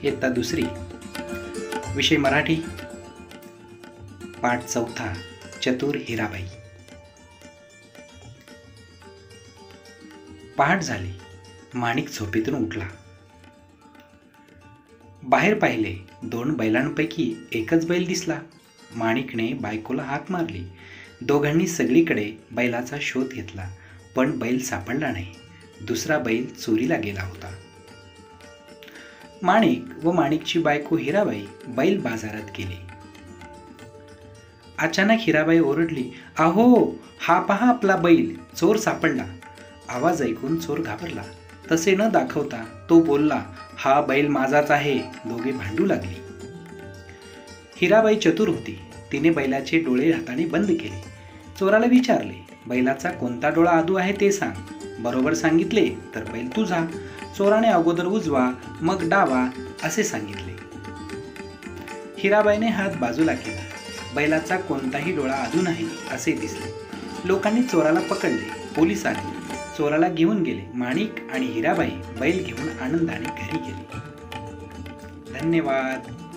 इयत्ता 2री, विषय मराठी, पाठ 4, चतुर हिराबाई. पहाट झाली. माणिक झोपेतून उठला. बाहेर पाहिले. 2 बैलांपैकी एकच बैल दिसला. माणिकने बायकोला हाक मारली. दोघांनी सगळीकडे बैलाचा शोध घेतला, पण बैल सापडला नाही. दुसरा बैल चोरीला गेला होता. माणिक व माणिकची बायको हिराबाई बैल बाजारात गेली. अचानक हिराबाई ओरडली, "अहो, हा पहा आपला बैल, चोर सापडला." आवाज ऐकून चोर घाबरला. तसे न दाखवता तो बोलला, "हा बैल माझाच आहे." दोघे भांडू लागली. हिराबाई चतुर होती. तिने बैलाचे डोळे हाताने बंद केले. चोराला विचारले, "बैलाचा कोणता डोळा आदू आहे ते सांग." बरोबर सांगितले तर बैल तुझा. चोराने अगोदर उजवा मग डावा असे सांगितले. हिराबाईने हात बाजूला केला. बैलाचा कोणताही डोळा आदू नाही असे दिसले. लोकांनी चोराला पकडले. पोलीस आले. चोराला घेऊन गेले. माणिक आणि हिराबाई बैल घेऊन आनंदाने घरी गेले. धन्यवाद.